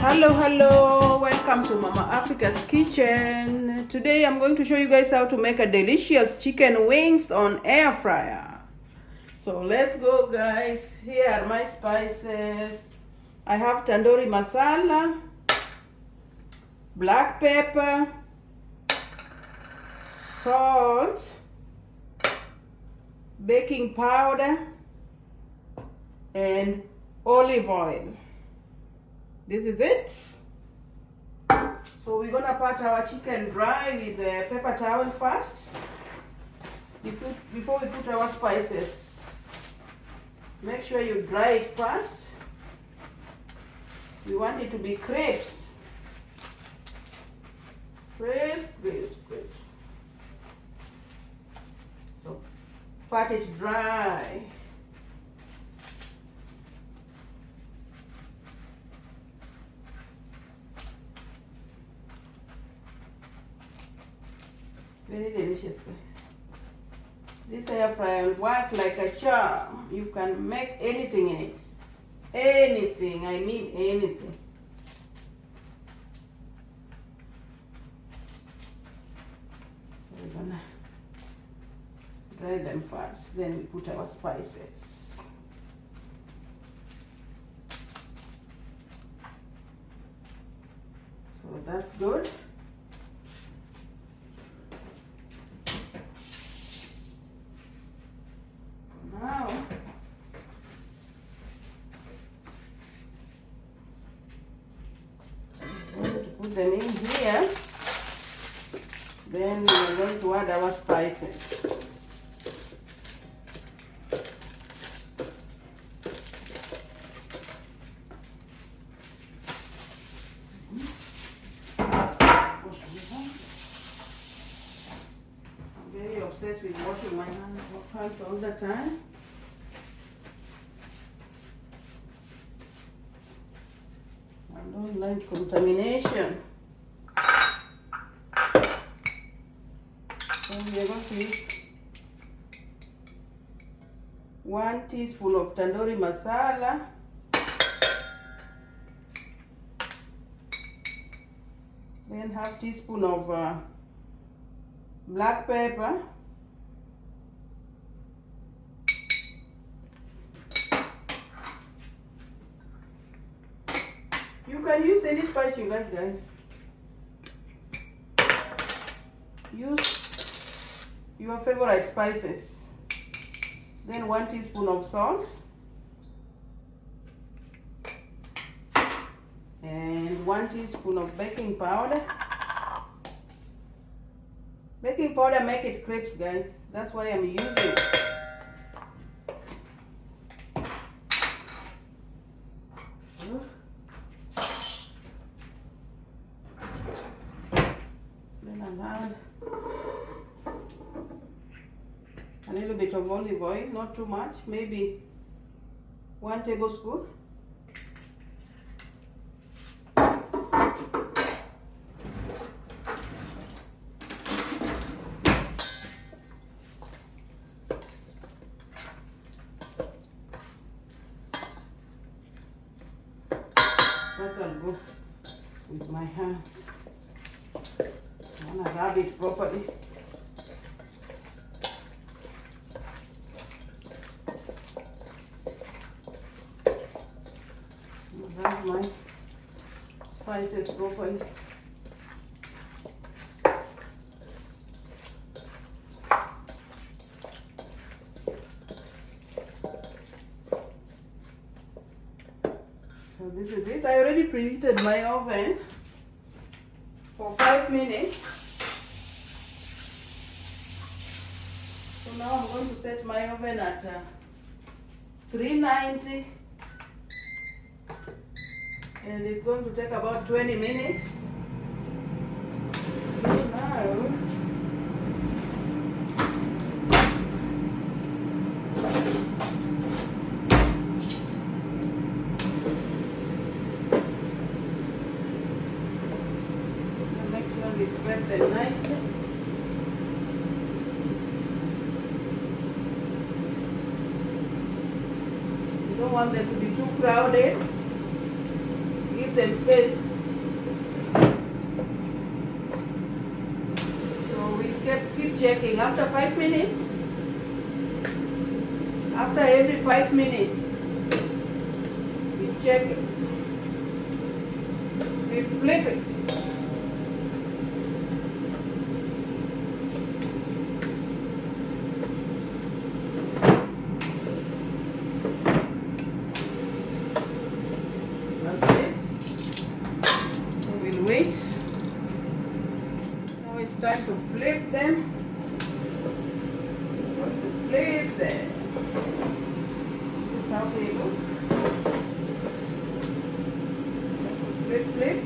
Hello, welcome to Mama Africa's kitchen. Today I'm going to show you guys how to make a delicious chicken wings on air fryer. So let's go, guys. Here are my spices. I have tandoori masala, black pepper, salt, baking powder, and olive oil. This is it. So we're gonna pat our chicken dry with the paper towel first before we put our spices. Make sure you dry it first. We want it to be crisp. Crisp. So pat it dry. Very delicious, guys. This air fryer will work like a charm. You can make anything in it. Anything, I mean anything. So we're gonna dry them first, then we put our spices. So that's good. Now, I'm going to put them in here. Then we're going to add our spices. I'm very obsessed with washing my hands all the time. I don't like contamination. So we are going to use 1 teaspoon of tandoori masala, then half teaspoon of black pepper, you can use any spice you like, guys. Use your favorite spices. Then 1 teaspoon of salt and 1 teaspoon of baking powder. Baking powder make it crisp, guys. That's why I'm using it. Then I'll add a little bit of olive oil, not too much, maybe 1 tablespoon. That will go with my hands. I want to rub it properly. Rub my spices properly. So this is it. I already preheated my oven for 5 minutes. So now I'm going to set my oven at 390. And it's going to take about 20 minutes. So now, make sure we spread them nicely. You don't want them to be too crowded. Give give them space. So we keep checking after 5 minutes. After every 5 minutes, we check it. We flip it. Wait. Now it's time to flip them. Flip them. This is how they look. Flip, flip.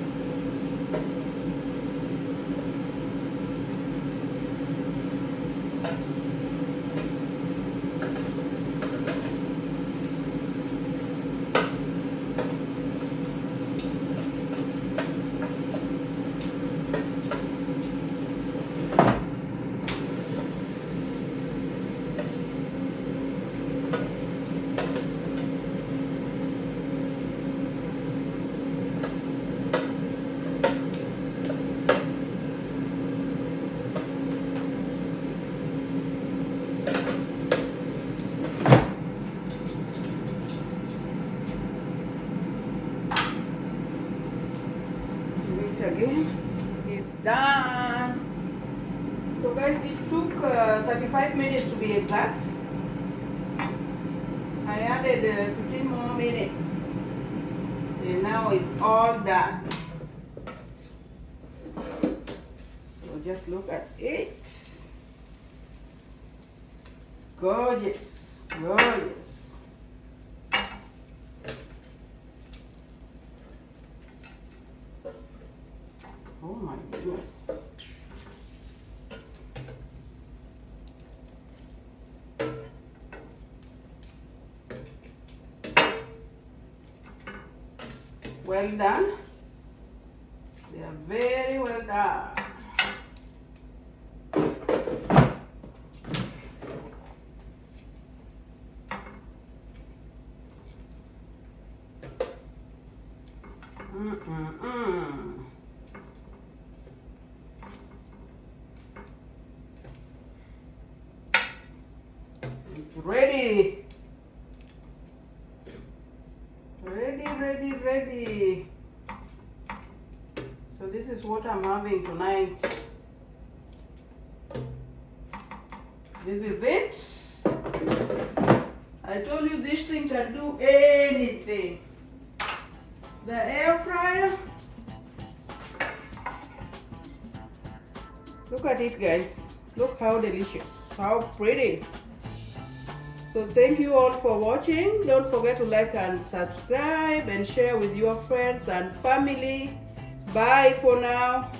Again, it's done. So guys, it took 35 minutes to be exact. I added 15 more minutes and now it's all done. So just look at it. Gorgeous, gorgeous. Oh my goodness. Well done. They are very well done. Ready. Ready. So this is what I'm having tonight. This is it. I told you this thing can do anything. The air fryer. Look at it, guys. Look how delicious. How pretty. So thank you all for watching. Don't forget to like and subscribe and share with your friends and family. Bye for now.